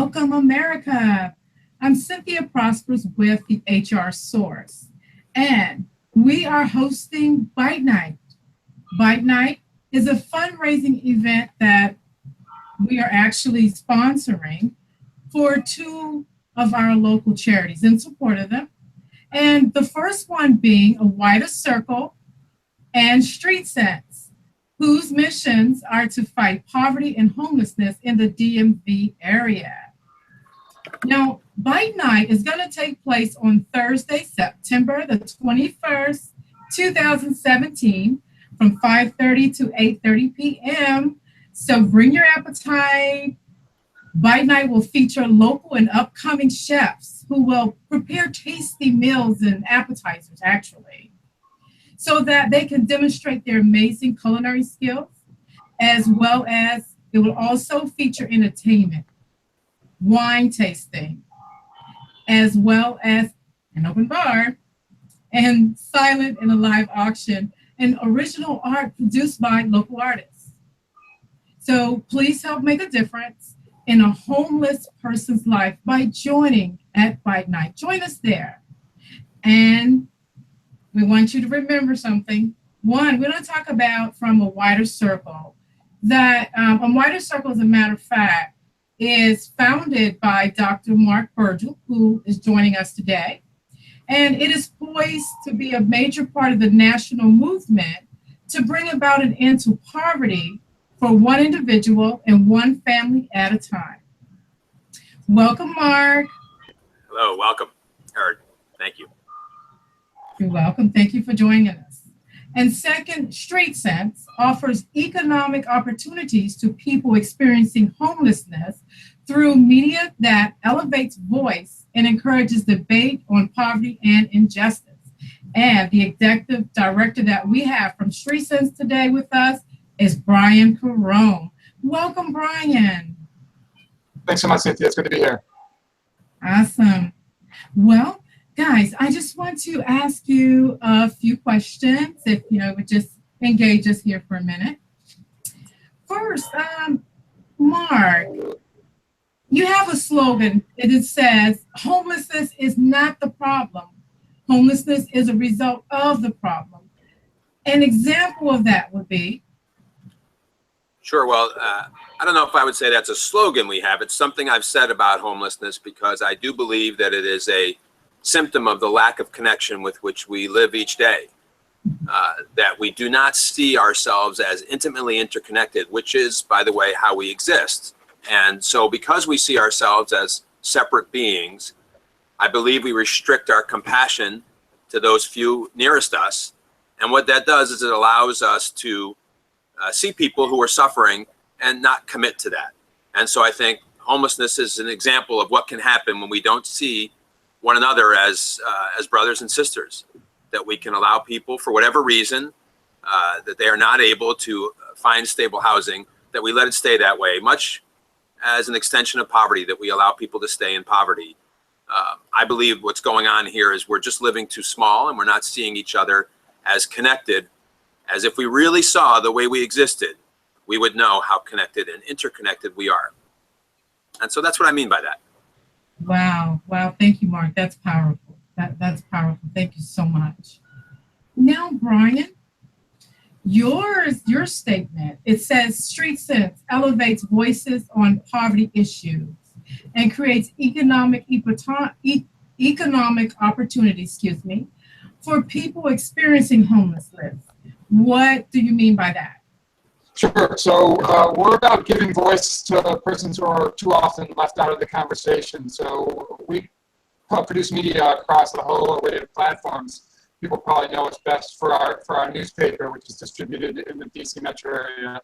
Welcome, America. I'm Cynthia Prospers with the HR Source, and we are hosting Bite Night. Bite Night is a fundraising event that we are actually sponsoring for two of our local charities in support of them. And the first one being A Wider Circle and Street Sense, whose missions are to fight poverty and homelessness in the DMV area. Now, Bite Night is going to take place on Thursday, September the 21st, 2017, from 5:30 to 8:30 p.m. So bring your appetite. Bite Night will feature local and upcoming chefs who will prepare tasty meals and appetizers, actually, so that they can demonstrate their amazing culinary skills, as well as it will also feature entertainment, wine tasting, as well as an open bar, and silent and a live auction, and original art produced by local artists. So please help make a difference in a homeless person's life by joining at Bite Night. Join us there. And we want you to remember something. One, we're going to talk about from A Wider Circle. That A Wider Circle, as a matter of fact, is founded by Dr. Mark Bergel, who is joining us today. And it is poised to be a major part of the national movement to bring about an end to poverty for one individual and one family at a time. Welcome, Mark. Hello, welcome, Eric. Thank you. You're welcome. Thank you for joining us. And second, Street Sense offers economic opportunities to people experiencing homelessness through media that elevates voice and encourages debate on poverty and injustice. And the executive director that we have from Street Sense today with us is Brian Carome. Welcome, Brian. Thanks so much, Cynthia. It's good to be here. Awesome. Well, guys, I just want to ask you a few questions, if you would just engage us here for a minute. First, Mark, you have a slogan. It says, homelessness is not the problem. Homelessness is a result of the problem. An example of that would be? Sure. Well, I don't know if I would say that's a slogan we have. It's something I've said about homelessness because I do believe that it is a symptom of the lack of connection with which we live each day, that we do not see ourselves as intimately interconnected, which is, by the way, how we exist. And so because we see ourselves as separate beings, I believe we restrict our compassion to those few nearest us. And what that does is it allows us to see people who are suffering and not commit to that. And so I think homelessness is an example of what can happen when we don't see one another as brothers and sisters, that we can allow people for whatever reason that they are not able to find stable housing, that we let it stay that way, much as an extension of poverty, that we allow people to stay in poverty. I believe what's going on here is we're just living too small and we're not seeing each other as connected. As if we really saw the way we existed, we would know how connected and interconnected we are. And so that's what I mean by that. Wow. Thank you, Mark. That's powerful. That's powerful. Thank you so much. Now, Brian, your statement, it says Street Sense elevates voices on poverty issues and creates economic opportunities, for people experiencing homelessness. What do you mean by that? Sure. So we're about giving voice to persons who are too often left out of the conversation. So we produce media across the whole array of platforms. People probably know us best for our newspaper, which is distributed in the DC metro area.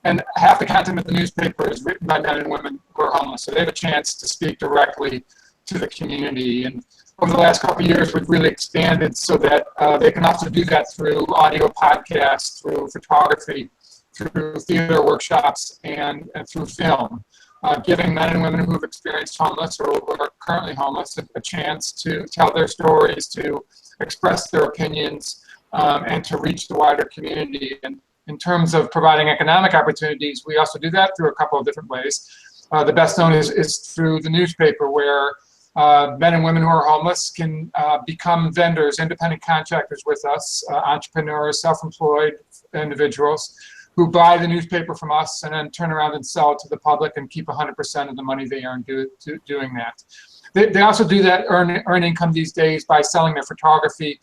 And half the content of the newspaper is written by men and women who are homeless. So they have a chance to speak directly to the community. And over the last couple of years, we've really expanded so that they can also do that through audio podcasts, through photography, through theater workshops, and through film, giving men and women who have experienced homeless or who are currently homeless a chance to tell their stories, to express their opinions, and to reach the wider community. And in terms of providing economic opportunities, we also do that through a couple of different ways. The best known is through the newspaper, where men and women who are homeless can become vendors, independent contractors with us, entrepreneurs, self-employed individuals who buy the newspaper from us and then turn around and sell it to the public and keep 100% of the money they earn doing that. They also do that, earn income these days by selling their photography,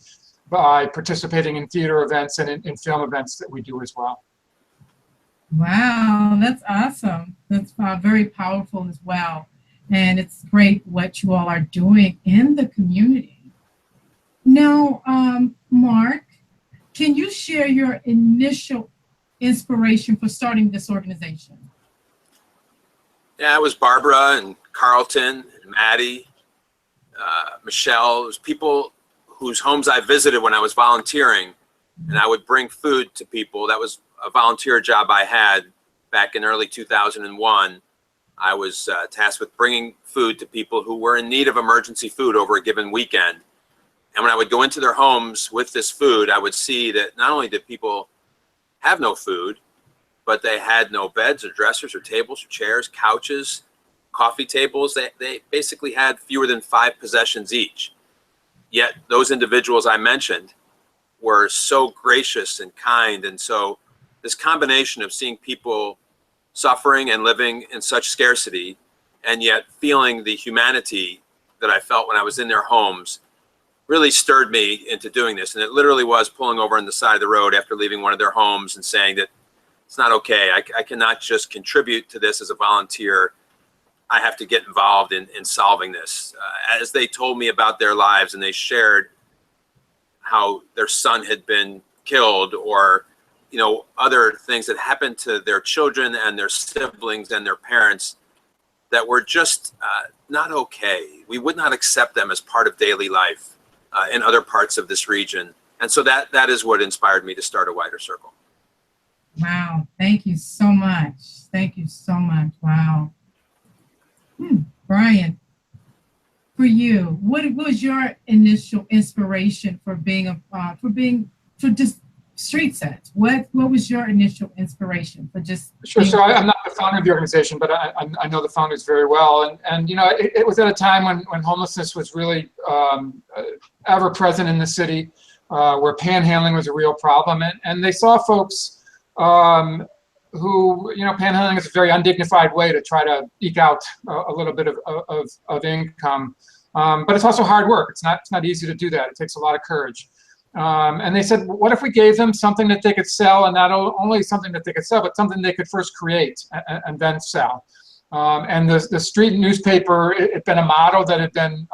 by participating in theater events and in film events that we do as well. Wow, that's awesome. That's very powerful as well. And it's great what you all are doing in the community. Now, Mark, can you share your initial inspiration for starting this organization? Yeah, it was Barbara and Carlton and Maddie, Michelle. It was people whose homes I visited when I was volunteering, and I would bring food to people. That was a volunteer job I had back in early 2001. I was tasked with bringing food to people who were in need of emergency food over a given weekend. And when I would go into their homes with this food, I would see that not only did people have no food, but they had no beds or dressers or tables or chairs, couches, coffee tables. They basically had fewer than 5 possessions each. Yet those individuals I mentioned were so gracious and kind. And so this combination of seeing people suffering and living in such scarcity, and yet feeling the humanity that I felt when I was in their homes, really stirred me into doing this. And it literally was pulling over on the side of the road after leaving one of their homes and saying that it's not okay. I cannot just contribute to this as a volunteer. I have to get involved in solving this. As they told me about their lives and they shared how their son had been killed, or other things that happened to their children and their siblings and their parents that were just not okay. We would not accept them as part of daily life in other parts of this region. And so that is what inspired me to start a wider circle. Wow, thank you so much. Thank you so much. Wow. Brian, for you, what was your initial inspiration for just street sets? What was your initial inspiration for just? Sure. So I'm not the founder of the organization, but I know the founders very well. And it was at a time when homelessness was really ever present in the city, where panhandling was a real problem. And they saw folks who, panhandling is a very undignified way to try to eke out a little bit of income. But it's also hard work. It's not easy to do that. It takes a lot of courage. And they said, what if we gave them something that they could sell, and not only something that they could sell, but something they could first create and then sell. And the street newspaper, it had been a model that had been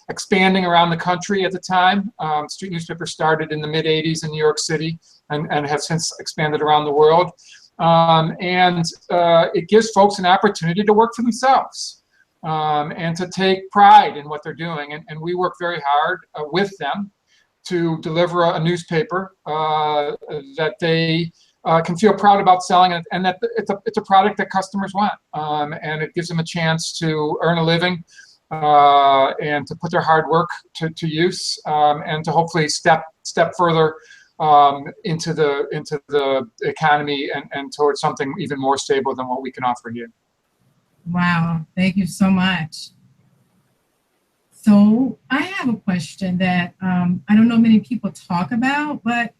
expanding around the country at the time. Street newspaper started in the mid-'80s in New York City and has since expanded around the world. It gives folks an opportunity to work for themselves and to take pride in what they're doing. And we work very hard with them to deliver a newspaper that they can feel proud about selling, and that it's a product that customers want. And it gives them a chance to earn a living and to put their hard work to use, and to hopefully step further into the economy and towards something even more stable than what we can offer here. Wow, thank you so much. So I have a question that I don't know many people talk about, but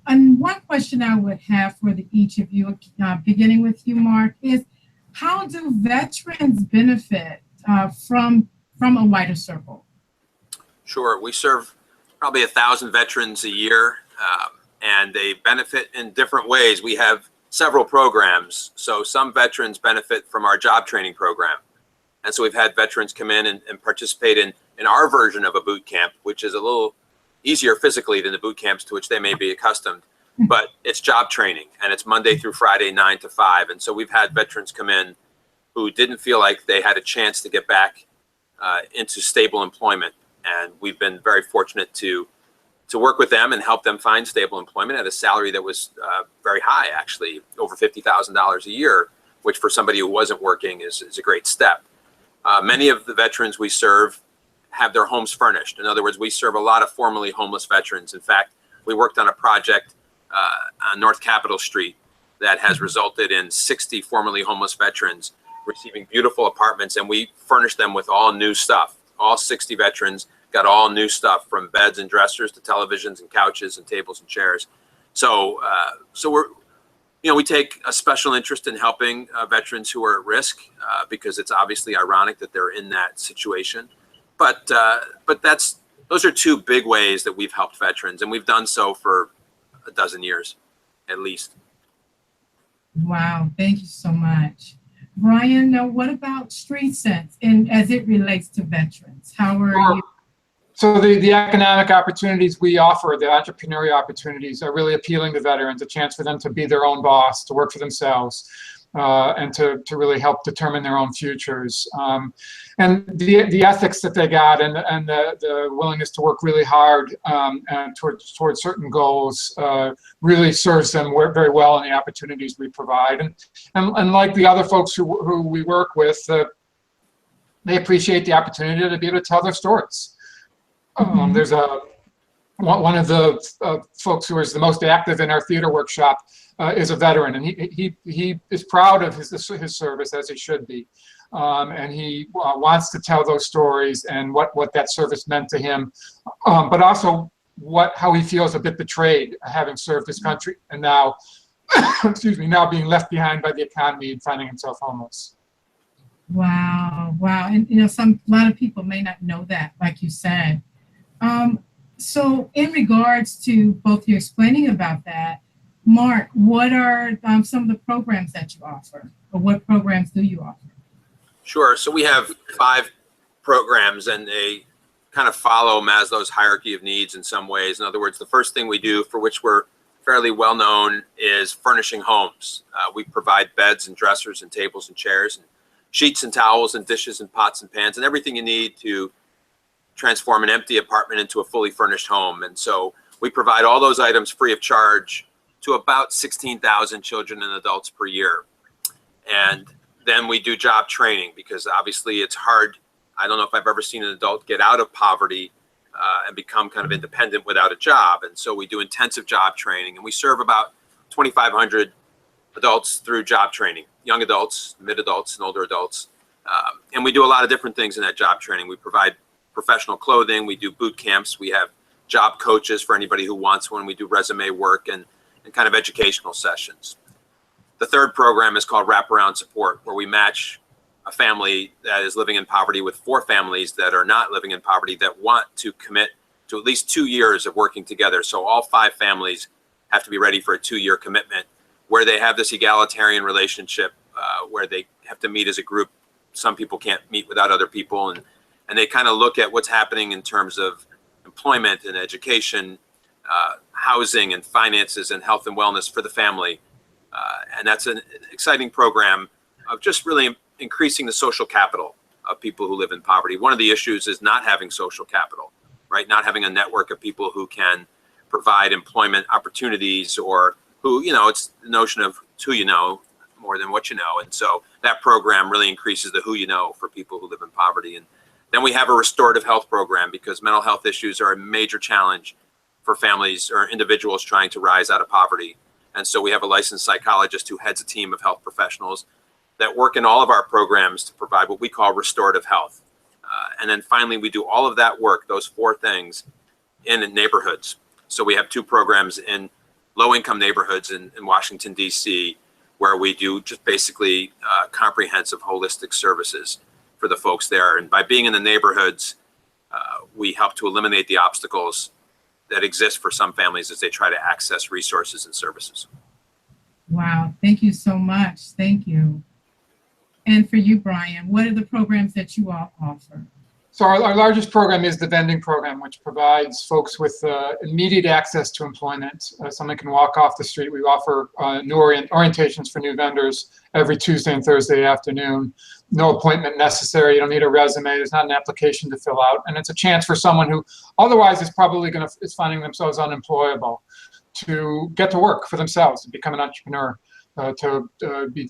one question I would have for each of you, beginning with you, Mark, is how do veterans benefit from a wider circle? Sure, we serve probably 1,000 veterans a year, and they benefit in different ways. We have several programs. So some veterans benefit from our job training program. And so we've had veterans come in and participate in our version of a boot camp, which is a little easier physically than the boot camps to which they may be accustomed. But it's job training, and it's Monday through Friday, 9 to 5. And so we've had veterans come in who didn't feel like they had a chance to get back into stable employment. And we've been very fortunate to work with them and help them find stable employment at a salary that was very high, actually, over $50,000 a year, which for somebody who wasn't working is a great step. Many of the veterans we serve have their homes furnished. In other words, we serve a lot of formerly homeless veterans. In fact, we worked on a project on North Capitol Street that has resulted in 60 formerly homeless veterans receiving beautiful apartments, and we furnish them with all new stuff. All 60 veterans got all new stuff, from beds and dressers to televisions and couches and tables and chairs. So, we take a special interest in helping veterans who are at risk because it's obviously ironic that they're in that situation. But those are two big ways that we've helped veterans, and we've done so for a dozen years, at least. Wow, thank you so much. Brian, now what about Street Sense and as it relates to veterans? How are you? So the economic opportunities we offer, the entrepreneurial opportunities, are really appealing to veterans, a chance for them to be their own boss, to work for themselves, and to really help determine their own futures. And the ethics that they got and the willingness to work really hard and towards certain goals really serves them very well in the opportunities we provide. And like the other folks who we work with, they appreciate the opportunity to be able to tell their stories. There's one of the folks who is the most active in our theater workshop is a veteran, and he is proud of his service, as he should be, and he wants to tell those stories and what that service meant to him, but also how he feels a bit betrayed having served his country and now now being left behind by the economy and finding himself homeless. Wow, and a lot of people may not know that, like you said. So in regards to both you explaining about that, Mark, what are some of the programs that you offer, or what programs do you offer? Sure. So we have 5 programs, and they kind of follow Maslow's hierarchy of needs in some ways. In other words, the first thing we do, for which we're fairly well known, is furnishing homes. We provide beds and dressers and tables and chairs and sheets and towels and dishes and pots and pans and everything you need to transform an empty apartment into a fully furnished home. And so we provide all those items free of charge to about 16,000 children and adults per year. And then we do job training, because obviously it's hard. I don't know if I've ever seen an adult get out of poverty and become kind of independent without a job. And so we do intensive job training, and we serve about 2,500 adults through job training, young adults, mid adults, and older adults. And we do a lot of different things in that job training. We provide professional clothing, we do boot camps, we have job coaches for anybody who wants one, we do resume work and kind of educational sessions. The third program is called Wraparound Support, where we match a family that is living in poverty with 4 families that are not living in poverty that want to commit to at least 2 years of working together. So all 5 families have to be ready for a 2-year commitment, where they have this egalitarian relationship where they have to meet as a group. Some people can't meet without other people, and they kind of look at what's happening in terms of employment and education, housing and finances and health and wellness for the family. And that's an exciting program of just really increasing the social capital of people who live in poverty. One of the issues is not having social capital, right? Not having a network of people who can provide employment opportunities, or who, it's the notion of who you know more than what you know. And so that program really increases the who you know for people who live in poverty. And then we have a restorative health program, because mental health issues are a major challenge for families or individuals trying to rise out of poverty. And so we have a licensed psychologist who heads a team of health professionals that work in all of our programs to provide what we call restorative health. And then finally, we do all of that work, those 4 things, in neighborhoods. So we have 2 programs in low-income neighborhoods in Washington, D.C., where we do just basically comprehensive holistic services for the folks there. And by being in the neighborhoods, we help to eliminate the obstacles that exist for some families as they try to access resources and services. Wow, thank you so much. Thank you. And for you, Brian, what are the programs that you all offer? So our largest program is the vending program, which provides folks with immediate access to employment. Someone can walk off the street. We offer new orientations for new vendors every Tuesday and Thursday afternoon. No appointment necessary. You don't need a resume. There's not an application to fill out. And it's a chance for someone who otherwise is probably is finding themselves unemployable to get to work for themselves and become an entrepreneur.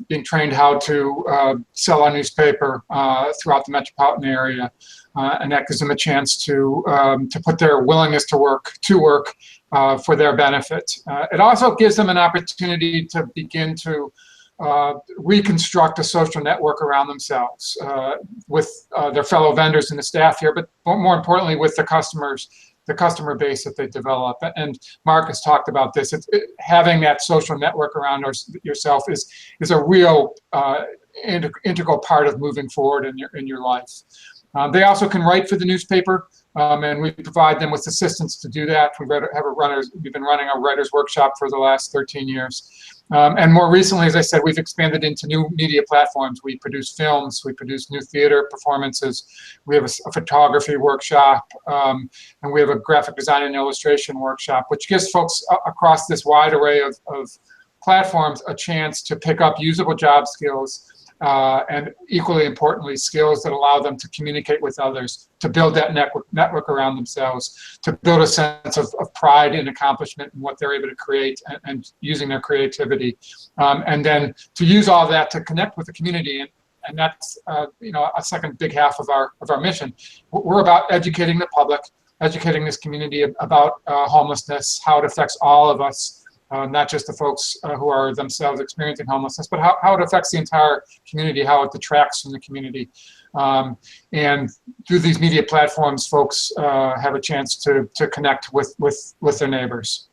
Being trained how to sell a newspaper throughout the metropolitan area, and that gives them a chance to put their willingness to work for their benefit. It also gives them an opportunity to begin to reconstruct a social network around themselves with their fellow vendors and the staff here, but more importantly with the customer base that they develop. And Mark has talked about this. Having that social network around yourself is a real integral part of moving forward in your life. They also can write for the newspaper, and we provide them with assistance to do that. We've been running a writer's workshop for the last 13 years. And more recently, as I said, we've expanded into new media platforms. We produce films, we produce new theater performances, we have a photography workshop, and we have a graphic design and illustration workshop, which gives folks across this wide array of platforms a chance to pick up usable job skills, and equally importantly, skills that allow them to communicate with others, to build that network around themselves, to build a sense of pride and accomplishment in what they're able to create and using their creativity. And then to use all that to connect with the community. And that's a second big half of our mission. We're about educating the public, educating this community about homelessness, how it affects all of us. Not just the folks who are themselves experiencing homelessness, but how it affects the entire community, how it detracts from the community. And through these media platforms, folks have a chance to connect with their neighbors.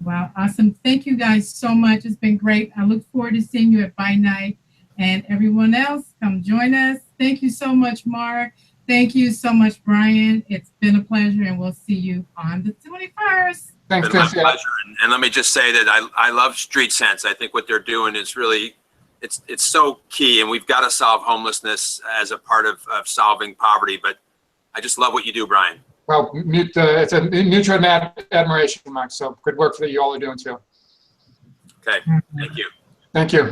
Wow, awesome. Thank you guys so much. It's been great. I look forward to seeing you at Bite Nite, and everyone else, come join us. Thank you so much, Mark. Thank you so much, Brian. It's been a pleasure, and we'll see you on the 21st. Thanks, it's been my pleasure. And let me just say that I love Street Sense. I think what they're doing is really, it's so key, and we've got to solve homelessness as a part of solving poverty. But I just love what you do, Brian. Well, it's a mutual admiration, Mark. So good work that you all are doing too. Okay, thank you. Thank you.